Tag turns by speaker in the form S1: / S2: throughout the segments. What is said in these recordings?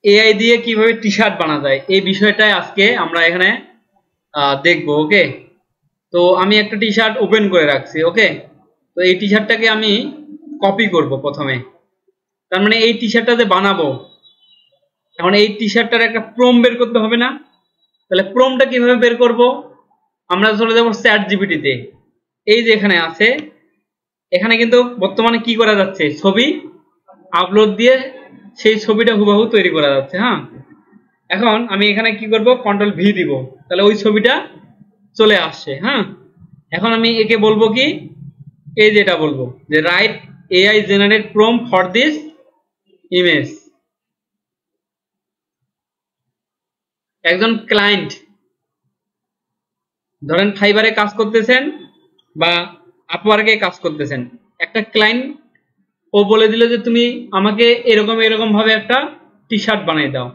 S1: AI দিয়ে কিভাবে T shirt বানানো যায় এই বিষয়টাই আজকে আমরা এখানে দেখবো। ওকে, তো আমি একটা টি শার্ট ওপেন করে রাখছি। ওকে, তো এই টি শার্টটাকে আমি কপি করব প্রথমে। তার মানে এই টি শার্টটা যে বানাবো, এখন এই টি শার্টটার একটা প্রম বের করতে হবে না? তাহলে প্রমটা কিভাবে বের করব? আমরা চলে যাব চ্যাট জিপিটিতে। এই যে এখানে আছে, এখানে কিন্তু বর্তমানে কি করা যাচ্ছে, ছবি আপলোড দিয়ে সেই ছবিটা হুবহু তৈরি করা যাচ্ছে। হ্যাঁ, এখন আমি এখানে কি করব, কন্ট্রোল ভি দিব, তাহলে ওই ছবিটা চলে আসছে। হ্যাঁ, এখন আমি একে বলবো কি, এই যেটা বলবো যে right AI generate prompt for this image. একজন ক্লায়েন্ট ধরেন ফাইবারে কাজ করতেছেন বা আপওয়ার্কে কাজ করতেছেন, একটা ক্লায়েন্ট ও বলে দিল যে তুমি আমাকে এরকম এরকম ভাবে একটা টি শার্ট বানিয়ে দাও।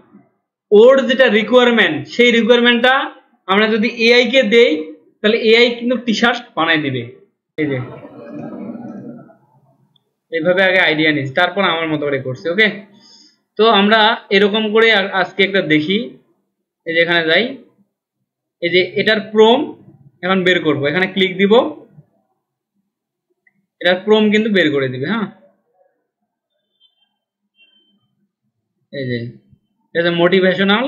S1: ওর যেটা রিকোয়ারমেন্ট, সেই রিকোয়ারমেন্টটা আমরা যদি এআই কে দেই, তাহলে এআই কিন্তু টি শার্ট বানিয়ে দিবে। এই যে এইভাবে আগে আইডিয়া নিচ্ছি, তারপর আমার মতো করে করছি। ওকে, তো আমরা এরকম করে আজকে একটা দেখি। এই যে এখানে যাই, এই যে এটার প্রম এখন বের করব, এখানে ক্লিক দিব, এটার প্রম কিন্তু বের করে দিবে। হ্যাঁ, এই যে এটা মোটিভেশনাল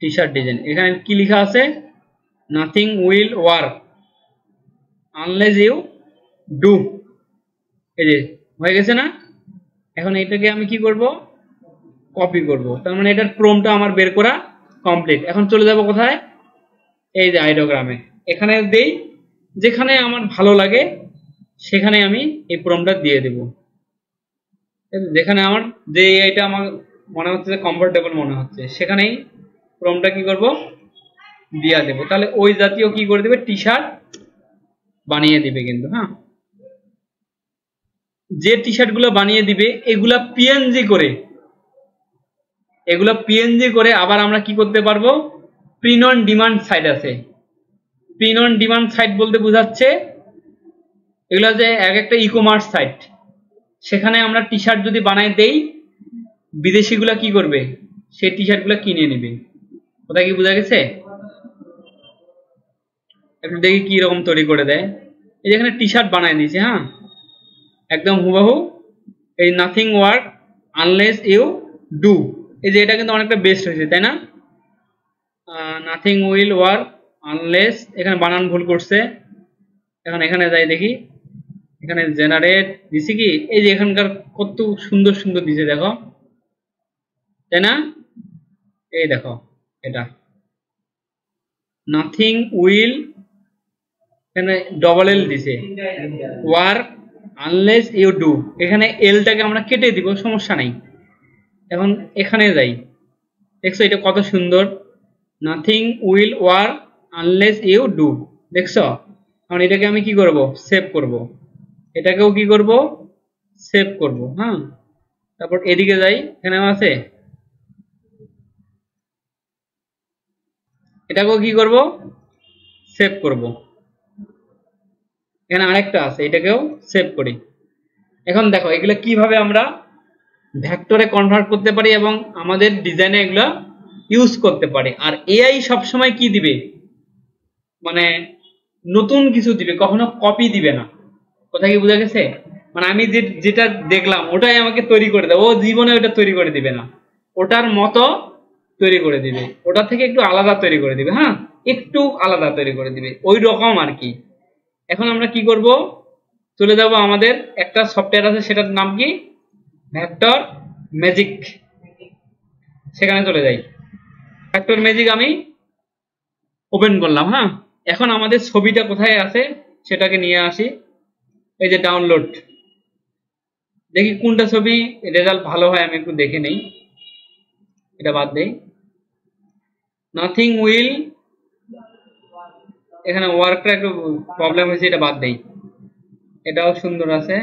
S1: টি শার্ট ডিজাইন। এখানে কি লেখা আছে, nothing will work unless you do. এই যে হয়ে গেছে না? এখন এটাকে আমি কি করব, কপি করব। তার মানে এটার প্রমটা আমার বের করা কমপ্লিট। এখন চলে যাব কোথায়, এই যে আইডিওগ্রামে, এখানে দেই, যেখানে আমার ভালো লাগে সেখানে আমি এই প্রমটা দিয়ে দেব। যেখানে আমার যে এটা আমার মনে হচ্ছে যে কমফোর্টেবল মনে হচ্ছে, সেখানেই প্রমটা কি করব, দিয়া দেব। তাহলে ওই জাতীয় কি করে দেবে, টি শার্ট বানিয়ে দিবে কিন্তু। হ্যাঁ, যে টি শার্ট গুলো বানিয়ে দিবে এগুলা পিএনজি করে আবার আমরা কি করতে পারবো, প্রিন্ট অন ডিমান্ড সাইট আছে। প্রিন্ট অন ডিমান্ড সাইট বলতে বোঝাচ্ছে এগুলো যে এক একটা ই কমার্স সাইট, সেখানে আমরা টি শার্ট যদি বানাই দেই, বিদেশিগুলা কি করবে, সেই টি শার্ট গুলা কিনে নেবে। কথা কি বোঝা গেছে? একটু দেখি কি রকম তৈরি করে দেয়। এই যেখানে টি শার্ট বানাই দিয়েছে। হ্যাঁ, একদম হুবহু এই nothing work unless you do. এই যে এটা কিন্তু অনেকটা বেস্ট হয়েছে, তাই না? নাথিং উইল ওয়ার্ক আনলেস, এখানে বানান ভুল করছে। এখন এখানে যাই দেখি, এখানে জেনারেট দিছি কি, এই যে এখানকার কত সুন্দর সুন্দর দিছে দেখো, তাই না? এই দেখো, এটা নাথিং উইল, এখানে ডবল এল দিছে, ওয়ার্ক আনলেস ইউ ডু, এখানে এলটাকে আমরা কেটে দিব, সমস্যা নাই। এখন এখানে যাই, দেখছো এটা কত সুন্দর, nothing will work unless you do, দেখছো? এখন এটাকে আমি কি করব, সেভ করব, এটাকেও কি করব, সেভ করব। হ্যাঁ, তারপর এদিকে যাই, এখানে আছে, এটাকেও কি করব, সেভ করব। এখানে আরেকটা আছে, এটাকেও সেভ করি। এখন দেখো এগুলো কিভাবে আমরা ভেক্টরে কনভার্ট করতে পারি এবং আমাদের ডিজাইনে এগুলো ইউজ করতে পারি। আর এআই সবসময় কি দিবে, মানে নতুন কিছু দিবে, কখনো কপি দিবে না। কথা কি বোঝা গেছে? মানে আমি যেটা দেখলাম ওটাই আমাকে তৈরি করে দেবে, ও জীবনে ওটা তৈরি করে দিবে না, ওটার মতো তৈরি করে দিবে, ওটা থেকে একটু আলাদা তৈরি করে দিবে। হ্যাঁ, একটু আলাদা তৈরি করে দিবে, ওই রকম আর কি। এখন আমরা কি করব, চলে যাব, আমাদের একটা সফটওয়্যার আছে, সেটার নাম কি, ভেক্টর ম্যাজিক। সেখানে চলে যাই, ভেক্টর ম্যাজিক আমি ওপেন করলাম। হ্যাঁ, এখন আমাদের ছবিটা কোথায় আছে সেটাকে নিয়ে আসি, এই যে ডাউনলোড, দেখি কোনটা ছবি রেজাল্ট ভালো হয়, আমি একটু দেখে নেই। এটা বাদ দেই, নাথিং উইল, এখানে ওয়ার্কটা একটু প্রবলেম হয়েছে, এটা বাদ দেই। এটাও সুন্দর আছে,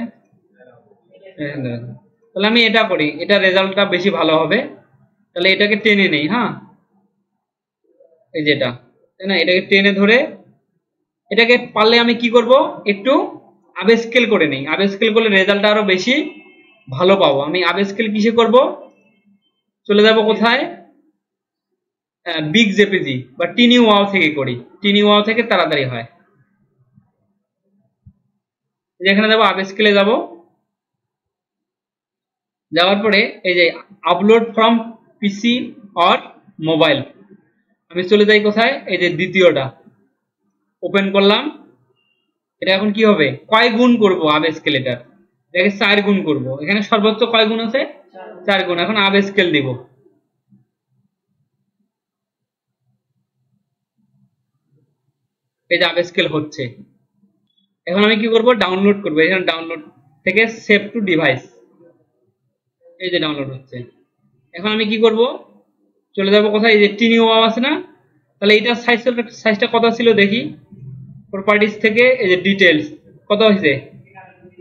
S1: তাহলে আমি এটা করি, এটা রেজাল্টটা বেশি ভালো হবে। তাহলে এটাকে টেনে নেই। হ্যাঁ, এই যেটা, তাই না, এটাকে টেনে ধরে, এটাকে পারলে আমি কি করব, একটু আপস্কেল করে নেই। আপস্কেল করলে রেজাল্টটা আরো বেশি ভালো পাবো। আমি আপস্কেল কিসে করব, চলে যাব কোথায়, বিগ জেপিজি বা টিনি ওয়াও থেকে করি, টিনি ওয়াও থেকে তাড়াতাড়ি হয়। যেখানে যাবো আপ স্কেলে যাব, যাওয়ার পরে এই যে upload from PC or mobile, আমি চলে যাই কোথায়, এই যে দ্বিতীয়টা ওপেন করলাম। এটা এখন কি হবে, কয় গুণ করবো আব স্কেল, এটাকে 4 গুণ করব। এখানে সর্বোচ্চ কয় গুণ আছে, 4 গুণ। এখন আব স্কেল দিব, এই যে আব স্কেল হচ্ছে। এখন আমি কি করব, ডাউনলোড করব। এখানে ডাউনলোড থেকে সেভ টু ডিভাইস, এই যে ডাউনলোড হচ্ছে। এখন আমি কি করব, চলে যাব কোথায়, এই যে টিনি ওয়াও আছে না, তাহলে এইটার সাইজটা কত ছিল দেখি, প্রপার্টিজ থেকে এই যে ডিটেলস কত হয়েছে,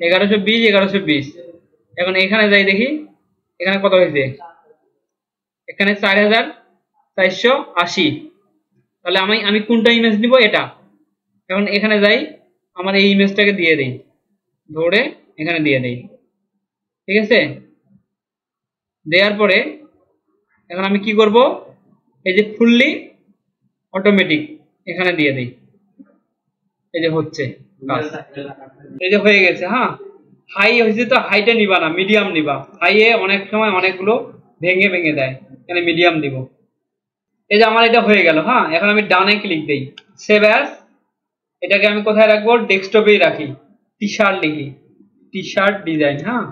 S1: 1120 1120। এখন এখানে যাই দেখি এখানে কত হয়েছে, এখানে 4480। তাহলে আমি কোনটা ইমেজ নিব, এটা। এখন এখানে যাই, আমার এই ইমেজটাকে দিয়ে দেই, ধরে এখানে দিয়ে দেই, ঠিক আছে। দেওয়ার পরে এখন আমি কি করব, এই যে ফুললি অটোমেটিক এখানে দিয়ে দেই, এই যে হচ্ছে, এই যে হয়ে গেছে। হ্যাঁ, হাই হয়েছে তো হাইটা নিবা না, মিডিয়াম নিবা। হাইয়ে অনেক সময় অনেকগুলো ভেঙে ভেঙে দেয়, এখানে মিডিয়াম দিব। এই যে আমার এটা হয়ে গেল। হ্যাঁ, এখন আমি ডানে ক্লিক দেই, সেভ অ্যাজ। এটাকে আমি কোথায় রাখবো, ডেস্কটপেই রাখি, টি শার্ট লিখি, টি শার্ট ডিজাইন। হ্যাঁ,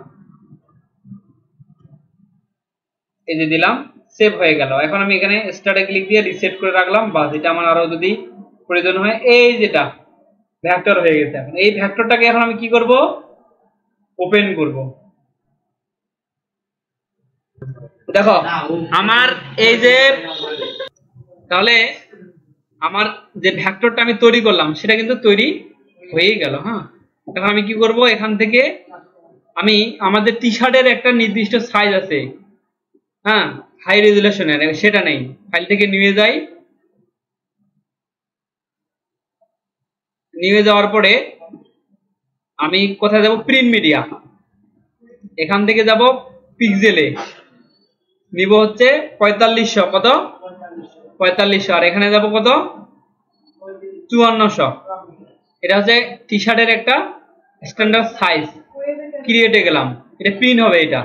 S1: এই যে দিলাম, সেভ হয়ে গেল। এখন আমি এখানে স্টার্টে ক্লিক দিয়ে রিসেট করে রাখলাম, বাস। এটা আমার আরো যদি প্রয়োজন হয়, এই যেটা ভেক্টর হয়ে গেছে। এখন এই ভেক্টরটাকে এখন আমি কি করব, ওপেন করব। দেখো আমার এই যে, তাহলে আমার যে ভেক্টরটা আমি তৈরি করলাম সেটা কিন্তু তৈরি হয়েই গেল। হ্যাঁ, এখন আমি কি করব, এখান থেকে আমি আমাদের টি শার্টের একটা নির্দিষ্ট সাইজ আছে, হ্যাঁ, হাই রেজুলেশনের, সেটা নেই। ফাইল থেকে নিয়ে যাই, নিয়ে যাওয়ার পরে আমি কোথায় যাব, প্রিন্ট মিডিয়া। এখান থেকে যাব পিক্সেলে, নিব হচ্ছে 4500, কত 4500। আর এখানে যাব কত, 5400। এটা হচ্ছে টি শার্টের একটা স্ট্যান্ডার্ড সাইজ। ক্রিয়েটে গেলাম, এটা প্রিন্ট হবে, এটা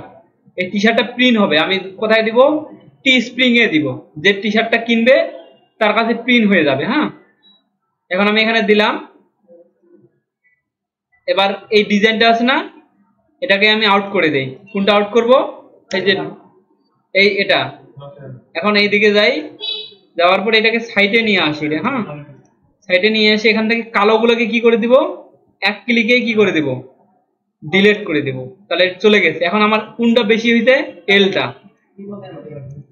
S1: এই টি শার্টটা প্রিন্ট হবে। আমি কোথায় দিব, টি স্প্রিং এ দিব, যে টি শার্টটা কিনবে তার কাছে প্রিন্ট হয়ে যাবে। হ্যাঁ, এখন আমি এখানে দিলাম। এবার এই ডিজাইনটা আছে না, এটাকে আমি আউট করে দেই। কোনটা আউট করব, এই যে এটা। এখন এইদিকে যাই, যাওয়ার পর এটাকে সাইডে নিয়ে আসি। হ্যাঁ, সাইডে নিয়ে এসে এখান থেকে কালোগুলোকে কি করে দিব, এক ক্লিকে কি করে দিব, ডিলিট করে দেব। তাহলে চলে গেছে। এখন আমার কোনটা বেশি হইছে, এলটা।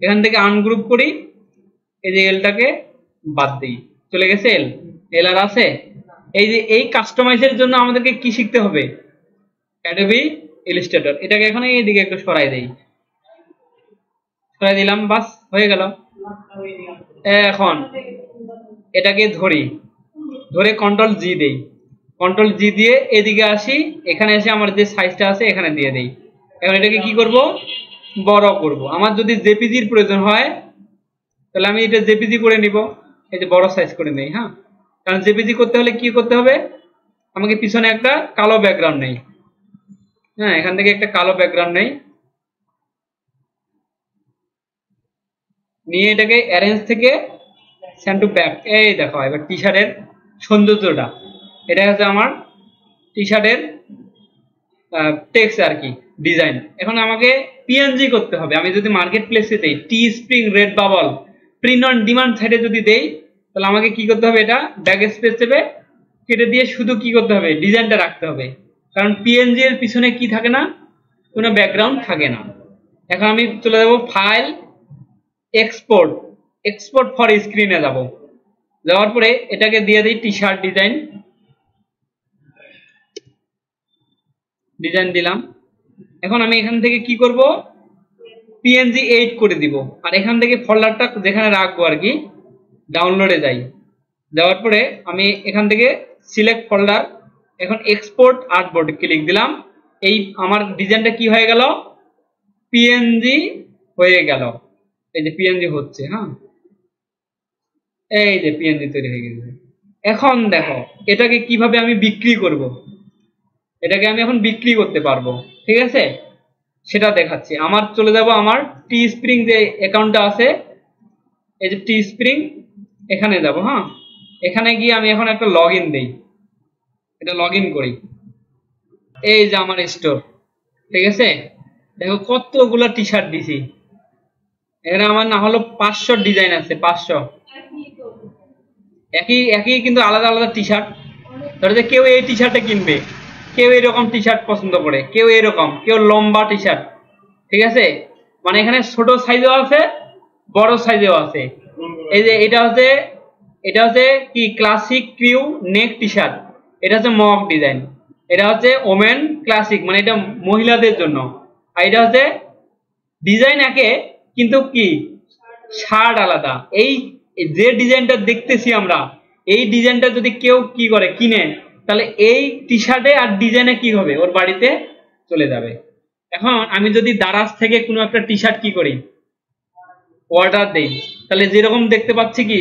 S1: এখান থেকে আনগ্রুপ করি, এই যে এলটাকে বাদ দিই, চলে গেছে এল। এল আর আছে। এই যে এই কাস্টমাইজের জন্য আমাদেরকে কি শিখতে হবে, অ্যাডোবি ইলাস্ট্রেটর। এটাকে এখন এইদিকে একটু সরাই দেই, সরাই দিলাম, বাস হয়ে গেল। এখন এটাকে ধরি, ধরে কন্ট্রোল জি দেই, কন্ট্রোল জি দিয়ে এদিকে আসি, এখানে এসে আমার যে সাইজটা আছে এখানে দিয়ে দেই। এখন এটাকে কি করব, বড় করব। আমার যদি জেপিজির প্রয়োজন হয় তাহলে আমি এটা জেপিজি করে নিব, এই যে বড় সাইজ করে নেই। হ্যাঁ, কারণ জেপিজি করতে হলে কি করতে হবে, আমাকে পিছনে একটা কালো ব্যাকগ্রাউন্ড নেই। হ্যাঁ, এখান থেকে একটা কালো ব্যাকগ্রাউন্ড নেই, নিয়ে এটাকে অ্যারেঞ্জ থেকে সেন্ড টু ব্যাক। এই দেখো এবার টি শার্টের সৌন্দর্যটা, এটা হচ্ছে আমার টি শার্টের টেক্সট আর কি, ডিজাইন। এখন আমাকে পিএনজি করতে হবে। আমি যদি মার্কেট প্লেসে দেই T spring red bubble print on demand সাইডে যদি দেই, তাহলে আমাকে কি করতে হবে, এটা ব্যাক স্পেস চেপে কেটে দিয়ে শুধু কি করতে হবে, ডিজাইনটা রাখতে হবে। কারণ পিএনজি এর পিছনে কি থাকে না, কোনো ব্যাকগ্রাউন্ড থাকে না। এখন আমি চলে যাব ফাইল, এক্সপোর্ট, এক্সপোর্ট ফর স্ক্রিনে যাব। যাওয়ার পরে এটাকে দিয়ে দিই টি শার্ট ডিজাইন, ডিজাইন দিলাম। এখন আমি এখান থেকে কি করব, পিএনজি 8 করে দিব। আর এখান থেকে ফোল্ডারটা যেখানে রাখবো আর কি, ডাউনলোডে যাই। যাওয়ার পরে আমি এখান থেকে সিলেক্ট ফোল্ডার, এখন এক্সপোর্ট আর্টবোর্ড ক্লিক দিলাম। এই আমার ডিজাইনটা কি হয়ে গেল, পিএনজি হয়ে গেল, এই যে পিএনজি হচ্ছে। হ্যাঁ, এই যে পিএনজি তৈরি হয়ে গেছে। এখন দেখো এটাকে কিভাবে আমি বিক্রি করব, এটাকে আমি এখন বিক্রি করতে পারবো, ঠিক আছে, সেটা দেখাচ্ছি। আমার চলে যাব আমার টি স্প্রিং যে অ্যাকাউন্টটা আছে, এই যে টি স্প্রিং, এখানে যাব। হ্যাঁ, এখানে গিয়ে আমি এখন একটা লগ ইন দিই, এটা লগ ইন করি। এই যে আমার স্টোর, ঠিক আছে, দেখো কতগুলো টি শার্ট দিছি। এখানে আমার না হলো 500 ডিজাইন আছে, 500 একই একই কিন্তু আলাদা আলাদা টি শার্ট। ধরো যে কেউ এই টি শার্টটা কিনবে, কেউ এরকম টি শার্ট পছন্দ করে, কেউ এরকম, কেউ লম্বা টি শার্ট, ঠিক আছে। মানে এখানে ছোট সাইজও আছে, বড় সাইজেও আছে। এই যে এটা হচ্ছে কি ক্লাসিক ক্রিউ নেক টি শার্ট, এটা হচ্ছে মক ডিজাইন, এটা হচ্ছে ওমেন ক্লাসিক, মানে এটা মহিলাদের জন্য। আর এটা হচ্ছে ডিজাইন একে, কিন্তু কি শার্ট আলাদা। এই যে ডিজাইনটা দেখতেছি আমরা, এই ডিজাইনটা যদি কেউ কি করে কিনে, তাহলে এই টি শার্টে আর ডিজাইনে কি হবে, ওর বাড়িতে চলে যাবে। এখন আমি যদি দারাজ থেকে কোনো একটা টি শার্ট কি করি, অর্ডার দেই, তাহলে যেরকম দেখতে পাচ্ছি কি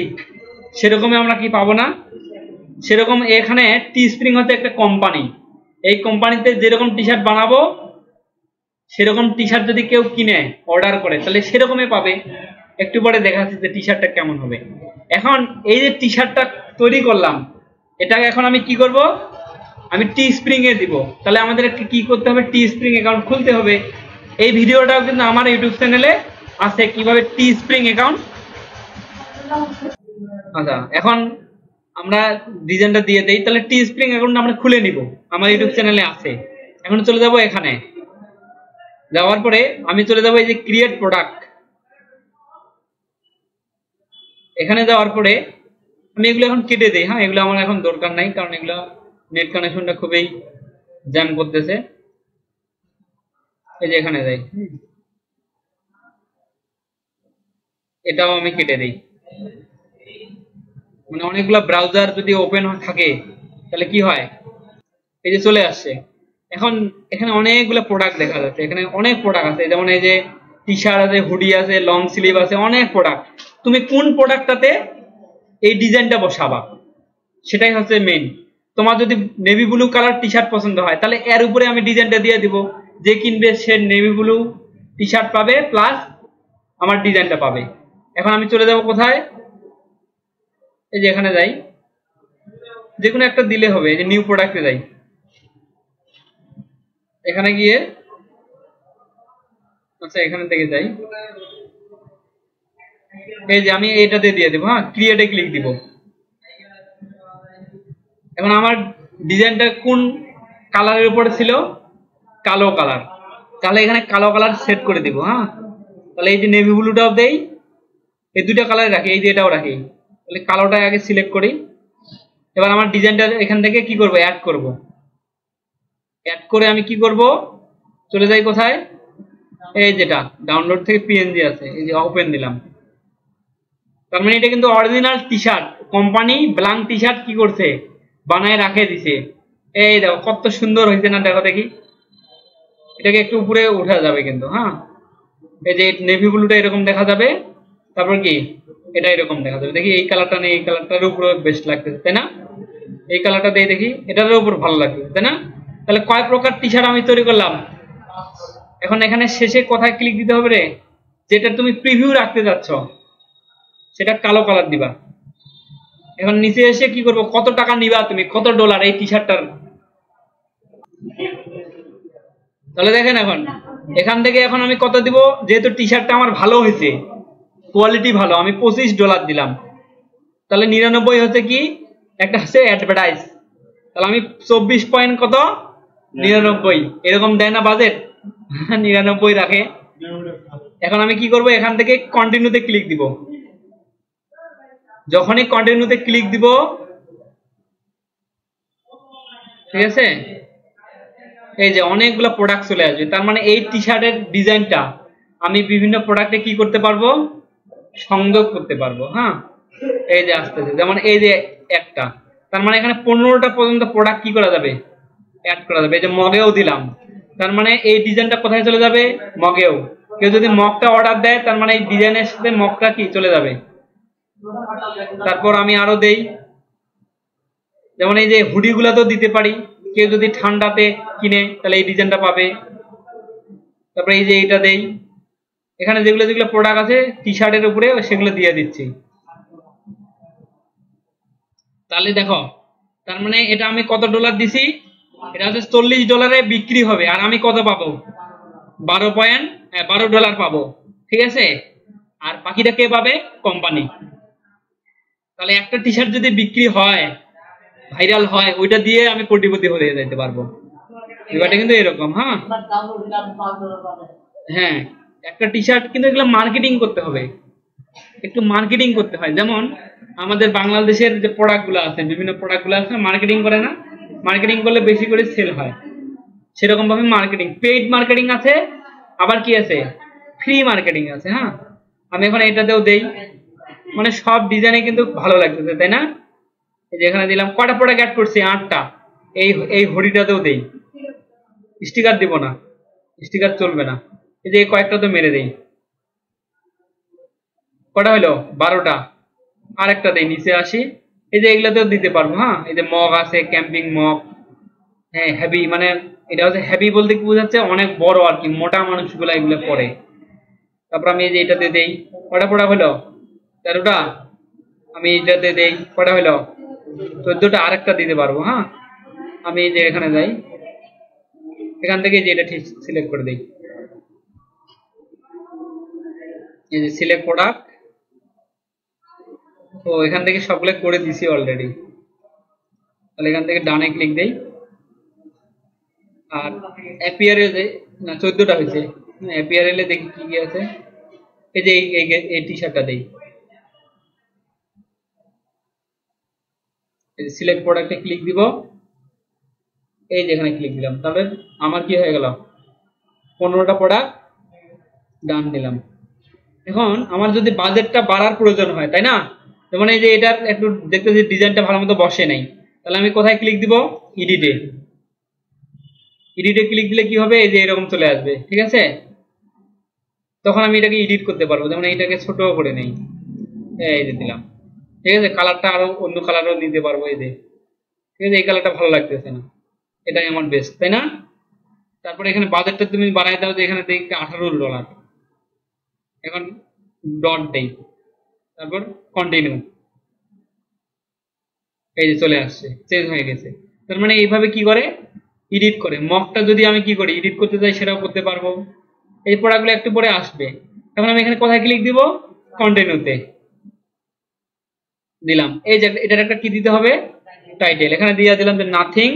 S1: সেরকমই আমরা কি পাবো না। সেরকম এখানে টি স্প্রিং হচ্ছে একটা কোম্পানি, এই কোম্পানিতে যেরকম টি শার্ট বানাবো, সেরকম টি শার্ট যদি কেউ কিনে অর্ডার করে, তাহলে সেরকমই পাবে। একটু পরে দেখাচ্ছি যে টি শার্টটা কেমন হবে। এখন এই যে টি শার্টটা তৈরি করলাম, এটাকে এখন আমি কি করব, আমি টি স্প্রিং এ দিব। তাহলে আমাদের কি করতে হবে, টি স্প্রিং অ্যাকাউন্ট খুলতে হবে। এই ভিডিওটাও কিন্তু আমার ইউটিউব চ্যানেলে আছে, কিভাবে টি স্প্রিং অ্যাকাউন্ট। আচ্ছা, এখন আমরা ডিজাইনটা দিয়ে দেই, তাহলে টি স্প্রিং অ্যাকাউন্ট আমরা খুলে নিব, আমার ইউটিউব চ্যানেলে আছে। এখন চলে যাব এখানে, যাওয়ার পরে আমি চলে যাব এই যে ক্রিয়েট প্রোডাক্ট, এখানে যাওয়ার পরে আমি এগুলো এখন কেটে দিই। হ্যাঁ, এগুলো আমার এখন দরকার নাই, কারণ এগুলো নেট কানেকশনটা খুবই জ্যাম করতেছে। এই যে এখানে যাই, এটাও আমি কেটে দিই। মানে অনেকগুলো ব্রাউজার যদি ওপেন থাকে তাহলে কি হয়, এই যে চলে আসছে। এখন এখানে অনেকগুলো প্রোডাক্ট দেখা যাচ্ছে, এখানে অনেক প্রোডাক্ট আছে, যেমন এই যে টি শার্ট আছে, হুডি আছে, লং স্লিভ আছে, অনেক প্রোডাক্ট। তুমি কোন প্রোডাক্টটাতে এই ডিজাইনটা বসাবা, সেটাই হচ্ছে মেইন। তোমার যদি navy blue colour T shirt পছন্দ হয়, তাহলে এর উপরে আমি ডিজাইনটা দিয়ে দিব, যে কিনবে সে নেভি ব্লু টি শার্ট পাবে, প্লাস আমার ডিজাইনটা পাবে। এখন আমি চলে যাব কোথায়, এই যে এখানে যাই, যে কোনো একটা দিলে হবে। এই যে নিউ প্রোডাক্টে যাই, এখানে গিয়ে, আচ্ছা এখানে থেকে যাই, এই যে আমি এটাতে দিয়ে দেবো। হ্যাঁ, ক্রিয়েটে ক্লিক দিব। এখন আমার ডিজাইনটা কোন কালারের উপরে ছিল, কালো কালার, তাহলে এখানে কালো কালার সেট করে দিব। হ্যাঁ, তাহলে এই যে নেভি ব্লুটাও দেই, এই দুইটা কালার রাখি, এই যে এটাও রাখি, তাহলে কালোটা আগে সিলেক্ট করি। এবার আমার ডিজাইনটা এখান থেকে কি করব, অ্যাড করব। অ্যাড করে আমি কি করব, চলে যাই কোথায়, এই যেটা ডাউনলোড থেকে পিএনজি আছে, এই যে ওপেন দিলাম। তার মানে এটা কিন্তু original T shirt, company blank T shirt কি করছে, বানায় রাখে দিছে। এই দেখো কত সুন্দর হয়েছে না, দেখো দেখি, এটাকে একটু উপরে উঠা যাবে কিন্তু। হ্যাঁ, এই যে নেভি ব্লুটা এরকম দেখা যাবে, তারপর কি এটা এরকম দেখা যাবে। দেখি এই কালারটা নেই, এই কালারটার উপরে বেস্ট লাগতেছে, তাই না? এই কালারটা দিয়ে দেখি, এটার উপর ভালো লাগবে, তাই না? তাহলে কয় প্রকার টি শার্ট আমি তৈরি করলাম। এখন এখানে শেষে কোথায় ক্লিক দিতে হবে রে, যেটা তুমি প্রিভিউ রাখতে যাচ্ছ সেটা কালো কালার দিবা। এখন নিচে এসে কি করবো, কত টাকা নিবা তুমি, কত ডলার এই টি শার্টটার। তাহলে দেখেন এখন এখান থেকে এখন আমি কত দিব, যেহেতু টি শার্টটা আমার ভালো হয়েছে, কোয়ালিটি ভালো, আমি $25 দিলাম। তাহলে 99 হচ্ছে কি, একটা হচ্ছে অ্যাডভার্টাইজ, তাহলে আমি 24 পয়েন্ট কত, 99 এরকম দেয় না বাজেট, 99 রাখে। এখন আমি কি করব, এখান থেকে কন্টিনিউতে ক্লিক দিব। যখনই কন্টিনিউতে ক্লিক দিব, ঠিক আছে, এই যে অনেকগুলো প্রোডাক্ট চলে আসবে। তার মানে এই টি শার্টের ডিজাইনটা আমি বিভিন্ন প্রোডাক্টে কি করতে পারবো, সংযোগ করতে পারবো। হ্যাঁ, এই যে আসতেছে, যেমন এই যে একটা, তার মানে এখানে 15টা পর্যন্ত প্রোডাক্ট কি করা যাবে, অ্যাড করা যাবে। এই যে মগেও দিলাম, তার মানে এই ডিজাইনটা কোথায় চলে যাবে, মগেও। কেউ যদি মকটা অর্ডার দেয় তার মানে এই ডিজাইনের সাথে মকটা কি চলে যাবে। তারপর আমি আরো দেই, যেমন এই যে হুডি গুলাতেও দিতে পারি, কেউ যদি ঠান্ডাতে কিনে তাহলে এই ডিজাইনটা পাবে। তারপরে এই যে এইটা দেই, এখানে যেগুলো যেগুলো প্রোডাক্ট আছে টি শার্টের উপরে সেগুলো দিয়ে দিচ্ছি। তাহলে দেখো, তার মানে এটা আমি কত ডলার দিছি, এটা হচ্ছে $40 বিক্রি হবে, আর আমি কত পাবো, 12 ডলার পাবো, ঠিক আছে। আর বাকিটা কে পাবে, কোম্পানি। তাহলে একটা টি শার্ট যদি বিক্রি হয়, ভাইরাল হয়, ওইটা দিয়ে আমি কোটিপতি হয়ে যেতে পারবো। ব্যাপারটা কিন্তু এরকম। হ্যাঁ হ্যাঁ, একটা টি শার্ট কিন্তু এগুলো মার্কেটিং করতে হবে, একটু মার্কেটিং করতে হয়। যেমন আমাদের বাংলাদেশের যে প্রোডাক্ট গুলো আছে, বিভিন্ন প্রোডাক্ট গুলো আছে, মার্কেটিং করে না, মার্কেটিং করলে বেশি করে সেল হয়। সেরকম ভাবে মার্কেটিং, পেইড মার্কেটিং আছে, আবার কি আছে, ফ্রি মার্কেটিং আছে। হ্যাঁ, আমি এখন এটাতেও দেই, মানে সব ডিজাইনে কিন্তু ভালো লাগতেছে, তাই না। এই যে এখানে দিলাম, কটা প্রোডাক্ট অ্যাড করছি, 8টা। এই ঘড়িটাতেও দেই, স্টিকার দিব না, স্টিকার চলবে না। এই যে কয়েকটা তো মেরে দেই, কটা হলো, 12টা। আরেকটা দেই, নিচে আসি, এই যে এগুলাতেও দিতে পারবো। হ্যাঁ, এই যে মগ আছে, ক্যাম্পিং মগ। হ্যাঁ, হেভি, মানে এটা হচ্ছে হেভি বলতে কি বোঝাচ্ছে, অনেক বড় আর কি, মোটা মানুষগুলা এগুলো পরে। তারপর আমি এই যে এটাতে দেই, কটা প্রোডাক্ট হলো, 13টা। আমি এটাতে দেই, কটা হলো, 14টা। আরেকটা দিতে পারবো। হ্যাঁ, আমি এই যে এখানে যাই, এখান থেকে যে এটা ঠিক সিলেক্ট করে দেই, এই যে সিলেক্ট প্রোডাক্ট। তো এখান থেকে সবগুলো করে দিছি অলরেডি। তাহলে এখান থেকে ডানে ক্লিক দেই, আর অ্যাপিয়ারে যে, না 14টা হয়েছে, অ্যাপিয়ারে দেখি কি কি আছে। এই যে এই টি শার্টটা দেই, এই যে সিলেক্ট প্রোডাক্টে ক্লিক দিব, এই যে এখানে ক্লিক দিলাম, তাহলে আমার কি হয়ে গেল, 15টা প্রোডাক্ট ডান দিলাম। এখন আমার যদি বাজেটটা বাড়ার প্রয়োজন হয়, তাই না, যেমন এই যে এটার একটু দেখতে যে ডিজাইনটা ভালো মতো বসে নাই, তাহলে আমি কোথায় ক্লিক দিব, এডিটে। এডিটে ক্লিক দিলে কি হবে, এই যে এরকম চলে আসবে, ঠিক আছে। তখন আমি এটাকে এডিট করতে পারবো, যেমন এইটাকে ছোট করে নেই, এই যে দিলাম, ঠিক আছে। কালারটা আরো অন্য কালারও নিতে পারবো, এই যে, ঠিক আছে। এই কালারটা ভালো লাগতেছে না, এটাই আমার বেস্ট, তাই না। তারপরে এখানে বাজেটটা তুমি বাড়াই দাও, যে এখানে দেখি $18। এখন ডট দেই, তারপর কন্টিনিউ, এই যে চলে আসছে, চেঞ্জ হয়ে গেছে। তার মানে এইভাবে কি করে, এডিট করে। মকটা যদি আমি কি করি, এডিট করতে চাই, সেটাও করতে পারবো। এই প্রোডাক্টগুলো একটু পরে আসবে। এখন আমি এখানে কোথায় ক্লিক দিব, কন্টিনিউতে দিলাম। এই যে এটার একটা কি দিতে হবে, টাইটেল। এখানে দিয়ে দিলাম যে nothing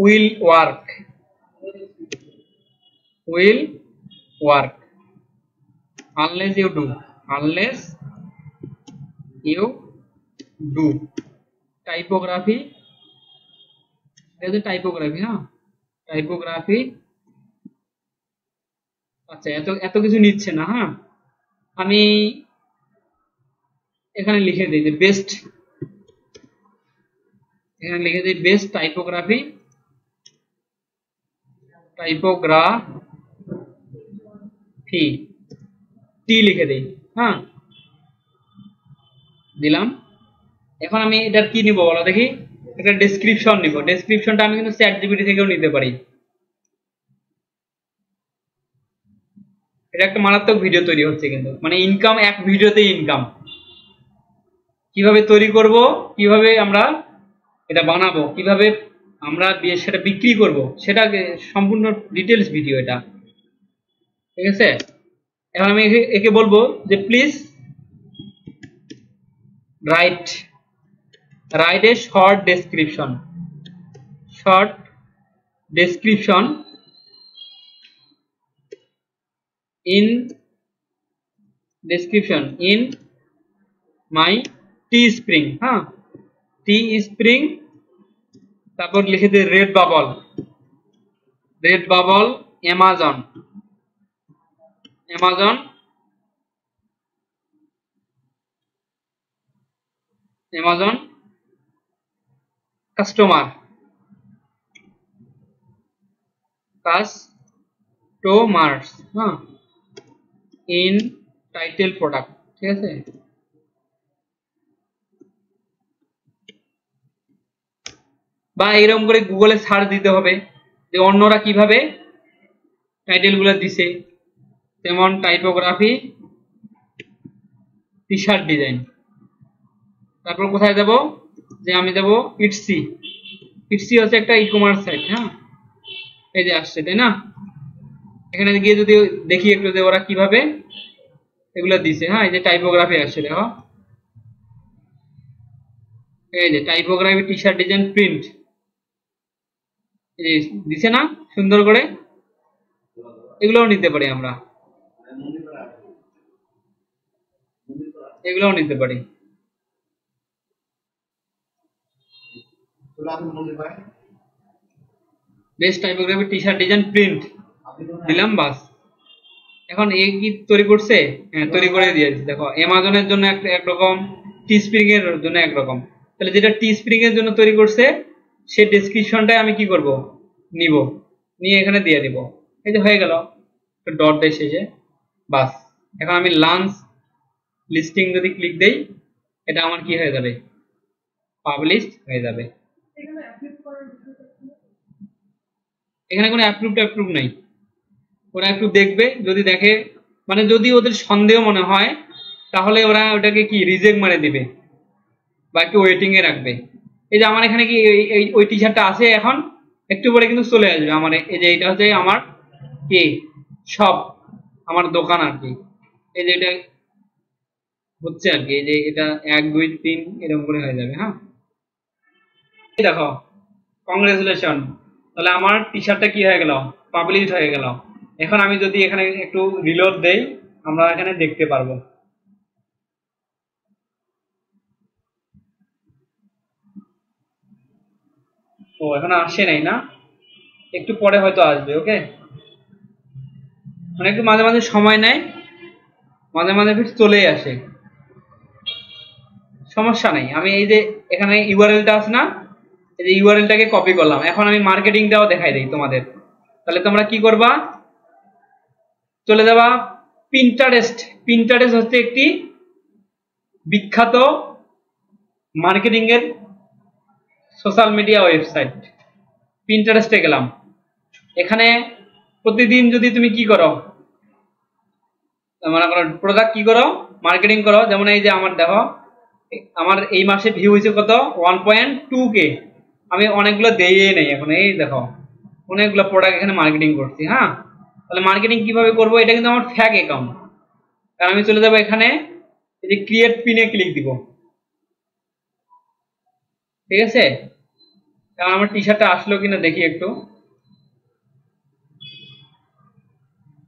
S1: will work, unless you do, typography, typography. হ্যাঁ, টাইপোগ্রাফি। আচ্ছা, এত এত কিছু নিচ্ছে না। হ্যাঁ, আমি এখানে লিখে দিই যে বেস্ট, এখানে লিখে দিই বেস্ট টাইপোগ্রাফি, টি লিখে দিই। হ্যাঁ, দিলাম। এখন আমি এটার কি নিব বলো দেখি, একটা ডেসক্রিপশন নিব। ডেসক্রিপশনটা আমি কিন্তু চ্যাটজিপিটি থেকেও নিতে পারি। এটা একটা মারাত্মক ভিডিও তৈরি হচ্ছে কিন্তু, মানে ইনকাম, এক ভিডিওতে ইনকাম কিভাবে তৈরি করব, কিভাবে আমরা এটা বানাবো, কিভাবে আমরা সেটা বিক্রি করব, সেটা সম্পূর্ণ ডিটেলস ভিডিও এটা, ঠিক আছে। এখন আমি একে বলবো যে please write a short description in my Teespring। হ্যাঁ, Teespring। তারপর লিখে দিই red bubble, Amazon customer customers, হ্যাঁ, ইন টাইটেল প্রোডাক্ট, ঠিক আছে। বা এরকম করে গুগলে সার্চ দিতে হবে যে অন্যরা কিভাবে টাইটেল গুলো দিছে, যেমন টাইপোগ্রাফি টি শার্ট ডিজাইন। তারপর কোথায় যাব, যে আমি যাব ইটসি। ইটসি হচ্ছে একটা ই কমার্স সাইট, হ্যাঁ, এই যে আসছে, তাই না। এখানে গিয়ে যদি দেখি একটু যে ওরা কিভাবে এগুলো দিছে, হ্যাঁ, এই যে টাইপোগ্রাফি আসছে, দেখো এই যে typography T shirt design print, এই যে দিছে না সুন্দর করে। এগুলোও নিতে পারি আমরা, এগুলোও নিতে পারি। Best typography T shirt design print দিলাম, বাস। এখন এই কি তৈরি করছে, হ্যাঁ তৈরি করে দিয়েছে। দেখো অ্যামাজনের জন্য একরকম, টি স্প্রিং এর জন্য একরকম। তাহলে যেটা টি স্প্রিং এর জন্য তৈরি করছে সে ডেসক্রিপশনটাই আমি কি করব, নিব, নিয়ে এখানে দিয়ে দিব। এই যে হয়ে গেল, ডট দেয় শেষে, বাস। এখন আমি লাঞ্চ লিস্টিং যদি ক্লিক দেই, এটা আমার কি হয়ে যাবে, পাবলিশ হয়ে যাবে। এখানে কোনো অ্যাপ্রুভ নাই, ওরা একটু দেখবে, যদি দেখে মানে যদি ওদের সন্দেহ মনে হয় তাহলে ওরা ওটাকে কি রিজেক্ট মারে দিবে বা একটু ওয়েটিং এ রাখবে। এই যে আমার এখানে কি ওই টি শার্টটা আছে, এখন একটু পরে কিন্তু চলে আসবে আমার। এই যে এটা হচ্ছে আমার কি সব, আমার দোকান আর কি। এই যে এটা হচ্ছে আর কি, এই যে এটা 1 2 3 এরকম করে হয়ে যাবে, হ্যাঁ। এই দেখো, কংগ্রেচুলেশন, তাহলে আমার টি শার্টটা কি হয়ে গেল, পাবলিশ হয়ে গেল। এখন আমি যদি এখানে একটু রিলোড দেই, আমরা এখানে দেখতে পারবো। ও এখন আসে নাই না, একটু পরে হয়তো আসবে। ওকে, মানে একটু মাঝে মাঝে সময় নেয়, মাঝে মাঝে ফির চলেই আসে, সমস্যা নেই। আমি এই যে এখানে ইউআরএলটা আছে না, এই যে ইউআরএলটাকে কপি করলাম। এখন আমি মার্কেটিংটাও দেখাই দিই তোমাদের। তাহলে তোমরা কি করবা, চলে যাবা পিন্টারেস্ট। পিন্টারেস্ট হচ্ছে একটি বিখ্যাত মার্কেটিং এর সোশ্যাল মিডিয়া ওয়েবসাইট। পিন্টারেস্টে গেলাম, এখানে প্রতিদিন যদি তুমি কি করো, মনে করো প্রোডাক্ট কি করো, মার্কেটিং করো। যেমন এই যে আমার দেখো, আমার এই মাসে ভিউ হয়েছে কত, 1.2K। আমি অনেকগুলো দেই নেই এখন, এই দেখো অনেকগুলো প্রোডাক্ট এখানে মার্কেটিং করছি, হ্যাঁ। তাহলে মার্কেটিং কিভাবে করবো, এটা কিন্তু আমার ফ্যাক অ্যাকাউন্ট। কারণ আমি চলে যাবো এখানে, এই যে ক্রিয়েট পিনে ক্লিক দিব, ঠিক আছে। কারণ আমার টি শার্টটা আসলো কিনা দেখি একটু,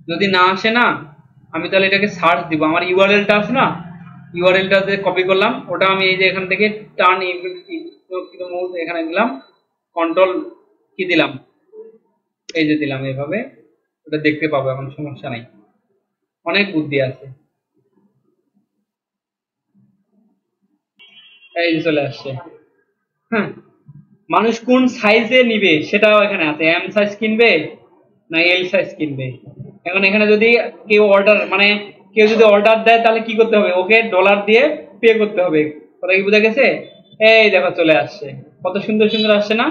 S1: যদি না আসে না, আমি তাহলে এটাকে সার্চ দিব। আমার ইউআরএলটা আছে না, ইউআরএলটা কপি করলাম, ওটা আমি এই যে এখান থেকে টার্ন এখানে দিলাম, কন্ট্রোল কি দিলাম, এই যে দিলাম, এইভাবে ওটা দেখতে পাবো। এখন সমস্যা নাই, অনেক বুদ্ধি আছে। এই যে চলে আসছে, হ্যাঁ। মানুষ কোন সাইজে নিবে সেটাও এখানে আছে, এম সাইজ কিনবে না এল সাইজ কিনবে। এখন এখানে যদি কেউ অর্ডার মানে কেউ যদি অর্ডার দেয়, তাহলে কি করতে হবে, ওকে ডলার দিয়ে পে করতে হবে। কথা কি বোঝা গেছে। এই দেখো চলে আসছে, কত সুন্দর সুন্দর আসছে না।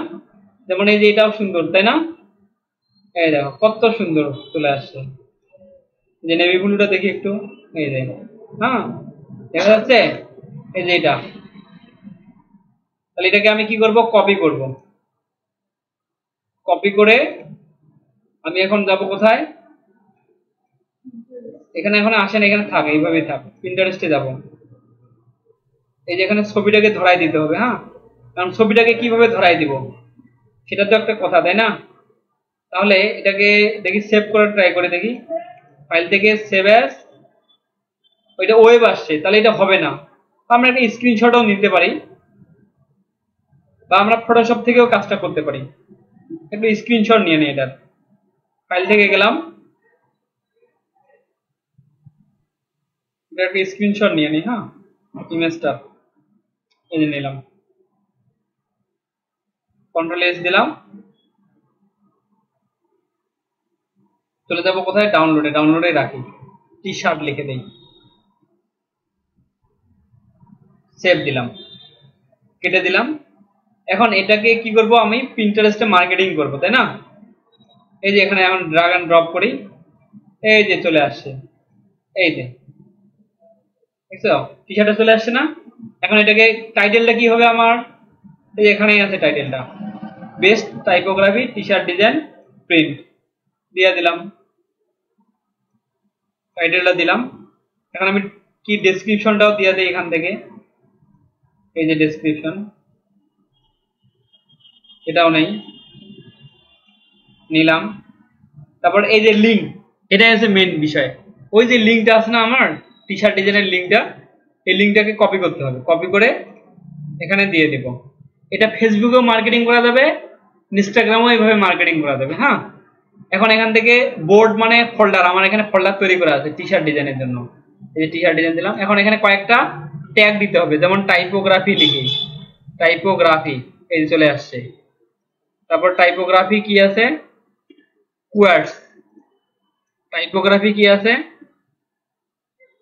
S1: যেমন এই যে এটাও সুন্দর, তাই না। এই দেখো কত সুন্দর চলে আসছে, যে নেভি ব্লুটা দেখি একটু, এই যে, হ্যাঁ দেখা যাচ্ছে, এই যে এটা। তাহলে এটাকে আমি কি করব, কপি করব। কপি করে আমি এখন যাব কোথায়, এখানে এখন আসেন, এখানে থাক, এইভাবেই থাক, পিন্টারেস্টে যাব। এই যে এখানে ছবিটাকে ধরাই দিতে হবে, হ্যাঁ। কারণ ছবিটাকে কিভাবে ধরাই দিব সেটা তো একটা কথা, তাই না। তাহলে এটাকে দেখি সেভ করে ট্রাই করে দেখি, ফাইল থেকে সেভ অ্যাজ, ওইটা ওয়েব আসছে, তাহলে এটা হবে না। আমরা একটা স্ক্রিনশটও নিতে পারি, বা আমরা ফটোশপ থেকেও কাজটা করতে পারি। একটু স্ক্রিনশট নিয়ে নিই, এটার ফাইল থেকে গেলাম, এটা একটা স্ক্রিনশট নিয়ে নিই, হ্যাঁ, ইমেজটা এই যে নিলাম, কন্ট্রোল এস দিলাম, চলে যাবো কোথায়, ডাউনলোডে রাখি, টি শার্ট লিখে দেই, সেভ দিলাম, কেটে দিলাম। এখন এটাকে কি করব, আমি পিন্টারেস্টে মার্কেটিং করব, তাই না? এই যে এখানে এখন ড্রাগ এন্ড ড্রপ করি, এই যে চলে আসছে, এই যে দেখছো টি শার্টে চলে আসছে না? এখন এটাকে টাইটেলটা কি হবে আমার, এই যে এখানেই আছে টাইটেলটা, best typography T shirt design print, দিয়ে দিলাম, টাইটেলটা দিলাম। এখন আমি কি ডেসক্রিপশনটাও দিয়ে দিই এখান থেকে, এই যে ডেসক্রিপশন, এটাও নেই, নিলাম। তারপর এই যে লিঙ্ক, এটাই হচ্ছে মেন বিষয়। ওই যে লিঙ্কটা আছে না আমার টি শার্ট ডিজাইনের লিঙ্কটা, এই লিঙ্কটাকে কপি করতে হবে, কপি করে এখানে দিয়ে দেব। এটা ফেসবুকেও মার্কেটিং করা যাবে, ইনস্টাগ্রামেও এইভাবে মার্কেটিং করা যাবে। হ্যাঁ, এখন এখান থেকে বোর্ড মানে ফোল্ডার, আমার এখানে ফোল্ডার তৈরি করা আছে টি শার্ট ডিজাইনের জন্য, এই যে টি শার্ট ডিজাইন দিলাম। এখন এখানে কয়েকটা ট্যাগ দিতে হবে, যেমন টাইপোগ্রাফি লিখি, টাইপোগ্রাফি, এই যে চলে আসছে। তারপর টাইপোগ্রাফি কি আছে, ওয়ার্ডস, টাইপোগ্রাফি কি আছে,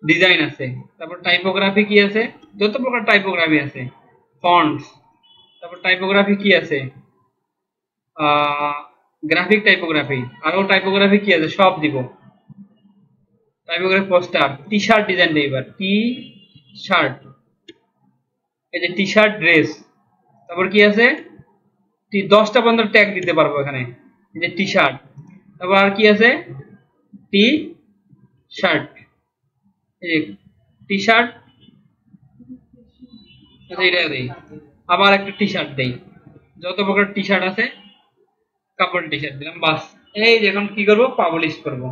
S1: ডিজাইন আছে। তারপর টাইপোগ্রাফি কি আছে, যত প্রকার টাইপোগ্রাফি আছে, ফন্টস। তারপর টাইপোগ্রাফি কি আছে, গ্রাফিক টাইপোগ্রাফি, আরো টাইপোগ্রাফি কি আছে সব দিব। Typography poster, T shirt design দেই, এবার টি শার্ট, এই যে টি শার্ট ড্রেস। তারপর কি আছে, 10টা পর্যন্ত ট্যাগ দিতে পারবো এখানে, এই যে টি শার্ট। তারপর আর কি আছে, টি শার্ট, এই যে টি শার্ট, এটা দেই, আবার একটা টি শার্ট দেই, যত প্রকার টি শার্ট আছে কাপড় টি শার্ট দিলাম, বাস। এই যে এখন কি করব, পাবলিশ করব।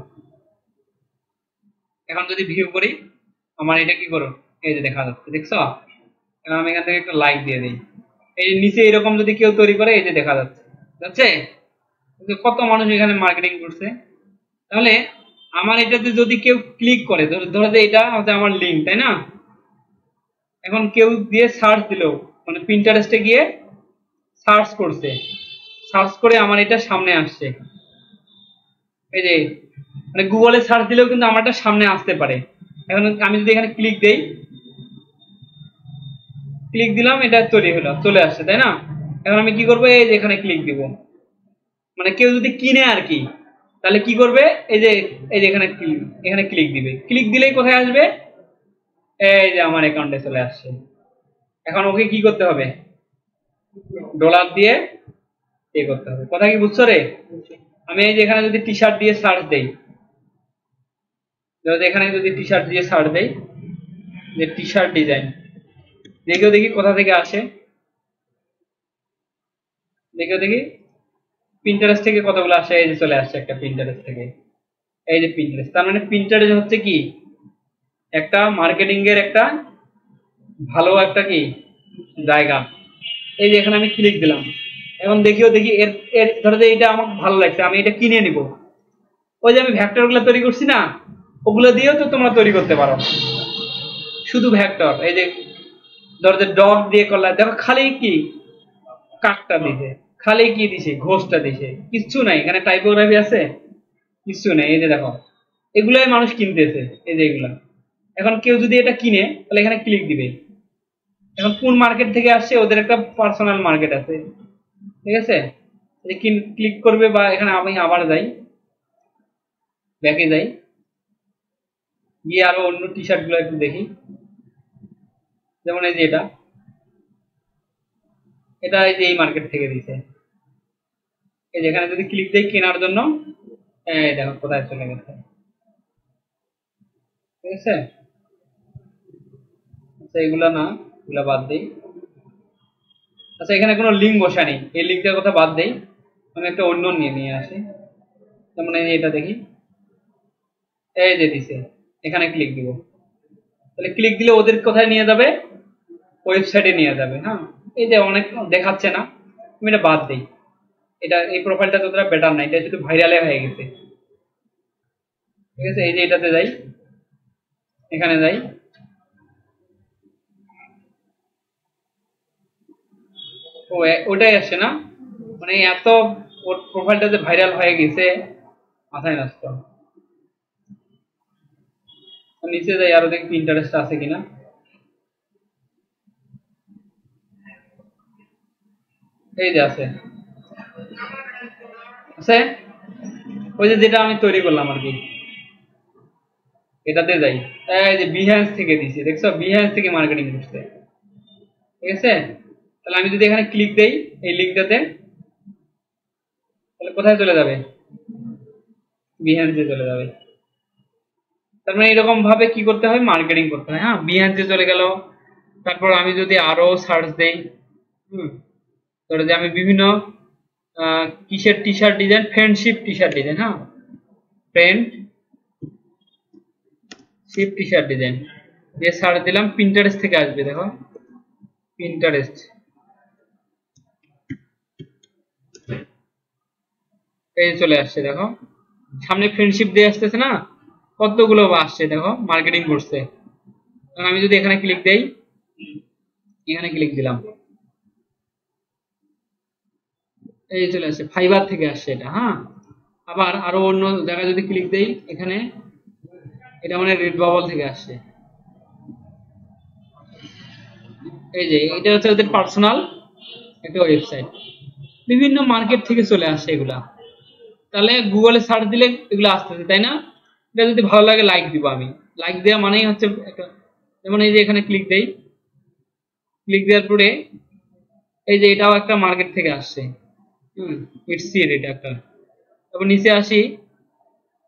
S1: এখন যদি ভিউ করি, আমার এটা কি করো, এই যে দেখা যাচ্ছে, দেখছো? এখন আমি এখান থেকে একটা লাইক দিয়ে দিই, এই নিচে এরকম যদি কেউ তৈরি করে, এই যে দেখা যাচ্ছে, যাচ্ছে কত মানুষ এখানে মার্কেটিং করছে। তাহলে আমার এটাতে যদি কেউ ক্লিক করে, ধরো যে এটা হচ্ছে আমার লিঙ্ক, তাই না? এখন কেউ দিয়ে সার্চ দিল, মানে পিন্টারেস্টে গিয়ে সার্চ করছে, সার্চ করে আমার এটা সামনে আসছে, এই যে মানে গুগলে সার্চ দিলেও কিন্তু আমারটা সামনে আসতে পারে। এখন আমি যদি এখানে ক্লিক দেই, ক্লিক দিলাম, এটা তৈরি হলো, চলে আসছে, তাই না? এখন আমি কি করবো, এই যে এখানে ক্লিক দিব, মানে কেউ যদি কিনে আর কি, তাহলে কি করবে, এই যে এখানে ক্লিক দিবে, ক্লিক দিলেই কোথায় আসবে, এই যে আমার অ্যাকাউন্টে চলে আসছে। এখন ওকে কি করতে হবে, ডলার দিয়ে পে করতে হবে। কথা কি বুঝছো রে? আমি এই যে এখানে যদি টি শার্ট দিয়ে সার্চ দেই, এখানে যদি টি শার্ট দিয়ে সার্চ দেই, যে টি শার্ট ডিজাইন, দেখেও দেখি কোথা থেকে আসে, দেখেও দেখি পিন্টারেস্ট থেকে কতগুলো আসে, এই যে চলে আসছে একটা পিন্টারেস্ট থেকে, এই যে পিন্টারেস্ট। তার মানে পিন্টারেস্ট হচ্ছে কি, একটা মার্কেটিং এর একটা ভালো একটা কি জায়গা। এই যে এখানে আমি ক্লিক দিলাম, এখন দেখিও দেখি এর এর ধরো যে এটা আমার ভালো লাগছে, আমি এটা কিনে নিব। ওই যে আমি ভেক্টর গুলো তৈরি করছি না, ওগুলো দিয়েও তো তোমরা তৈরি করতে পারো, শুধু ভেক্টর। এই যে ধরো যে ডট দিয়ে করলা, দেখো খালি কি কাকটা দিছে, খালি কি দিছে, ঘোষটা দিছে, কিচ্ছু নাই এখানে, টাইপোগ্রাফি আছে কিচ্ছু নেই। এই যে দেখো এগুলাই মানুষ কিনতেছে, এই যে এগুলা। এখন কেউ যদি এটা কিনে, তাহলে এখানে ক্লিক দিবে। এখন কোন মার্কেট থেকে আসছে, ওদের একটা পার্সোনাল মার্কেট আছে, ঠিক আছে? ক্লিক করবে, বা এখানে আমি আবার যাই, ব্যাকে যাই, গিয়ে আরো অন্য টি শার্ট গুলো একটু দেখি। যেমন এই যে এটা এই যে এই মার্কেট থেকে দিছে, এই যেখানে যদি ক্লিক দেই কেনার জন্য, এই দেখো কোথায় চলে গেছে, ঠিক আছে? আচ্ছা এগুলা না, এগুলা বাদ দেই। আচ্ছা এখানে কোনো লিঙ্ক বসা নেই, এই লিঙ্কটার কথা বাদ দেই, আমি একটা অন্য নিয়ে আসি। যেমন এটা দেখি, এই যে দিছে, এখানে ক্লিক দিব, তাহলে ক্লিক দিলে ওদের কোথায় নিয়ে যাবে, ওয়েবসাইটে নিয়ে যাবে। হ্যাঁ, এই যে অনেক দেখাচ্ছে না, আমি এটা বাদ দিই, এটা এই প্রোফাইলটা ততটা বেটার না, এটা শুধু ভাইরালে হয়ে গেছে, ঠিক আছে? এই যে এটাতে যাই, এখানে যাই, ওটাই আসছে না, মানে এত ওর প্রোফাইলটা যে ভাইরাল হয়ে গেছে, মাথায় নষ্ট। নিচে যাই আরো দেখি পিন্টারেস্ট আছে কিনা। এই যে আছে, আছে ওই যে যেটা আমি তৈরি করলাম আর কি, এটাতে যাই। এই যে বিহেন্স থেকে দিছি, দেখছো বিহেন্স থেকে মার্কেটিং করছে, ঠিক আছে। তাহলে আমি যদি এখানে ক্লিক দেই এই লিঙ্কটাতে, তাহলে কোথায় চলে যাবে? বিহেন্সে চলে যাবে। তার মানে এরকম ভাবে কি করতে হয়, মার্কেটিং করতে হয়। হ্যাঁ, বিহেন্সে চলে গেল। তারপর আমি যদি আরো সার্চ দেই, ধরো যে আমি বিভিন্ন কিসের T shirt design, friendship T shirt design, হ্যাঁ ফ্রেন্ডশিপ টি শার্ট ডিজাইন দিয়ে সার্চ দিলাম, পিন্টারেস্ট থেকে আসবে, দেখো পিন্টারেস্ট, এই চলে আসছে, দেখো সামনে ফ্রেন্ডশিপ দিয়ে আসতেছে না, কতগুলো আসছে, দেখো মার্কেটিং করছে। আমি যদি এখানে ক্লিক দেই, এখানে ক্লিক দিলাম, এই চলে আসছে, ফাইবার থেকে আসছে এটা। হ্যাঁ, আবার আরো অন্য জায়গায় যদি ক্লিক দেই, এখানে এটা মানে রেড বাবল থেকে আসছে। এই যে এটা হচ্ছে ওদের পার্সোনাল একটা ওয়েবসাইট, বিভিন্ন মার্কেট থেকে চলে আসে এগুলা। তাহলে গুগলে সার্চ দিলে এগুলো আসতেছে, তাই না? এটা যদি ভালো লাগে লাইক দিব, আমি লাইক দেওয়া মানেই হচ্ছে একটা, যেমন এই যে এখানে ক্লিক দেই, ক্লিক দেওয়ার পরে এই যে এটাও একটা মার্কেট থেকে আসছে, ইটসি এর এটা একটা। তারপর নিচে আসি,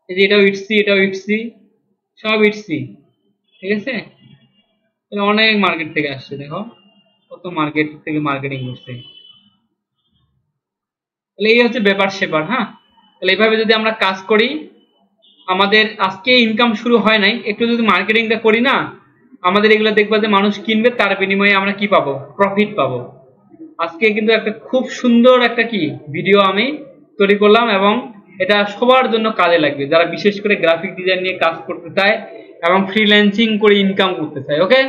S1: এই যে এটাও ইটসি, এটাও ইটসি, সব ইটসি, ঠিক আছে। তাহলে অনেক মার্কেট থেকে আসছে, দেখো কত মার্কেট থেকে মার্কেটিং করছে। তাহলে এই হচ্ছে ব্যাপার সেপার। হ্যাঁ, তাহলে এইভাবে যদি আমরা কাজ করি, আমাদের আজকে ইনকাম শুরু হয় নাই, একটু যদি মার্কেটিংটা করি না, আমাদের এগুলো দেখবা যে মানুষ কিনবে, তার বিনিময়ে আমরা কি পাবো, প্রফিট পাবো। আজকে কিন্তু একটা খুব সুন্দর একটা কি ভিডিও আমি তৈরি করলাম, এবং এটা সবার জন্য কাজে লাগবে যারা বিশেষ করে গ্রাফিক ডিজাইন নিয়ে কাজ করতে চায় এবং ফ্রিল্যান্সিং করে ইনকাম করতে চায়। ওকে।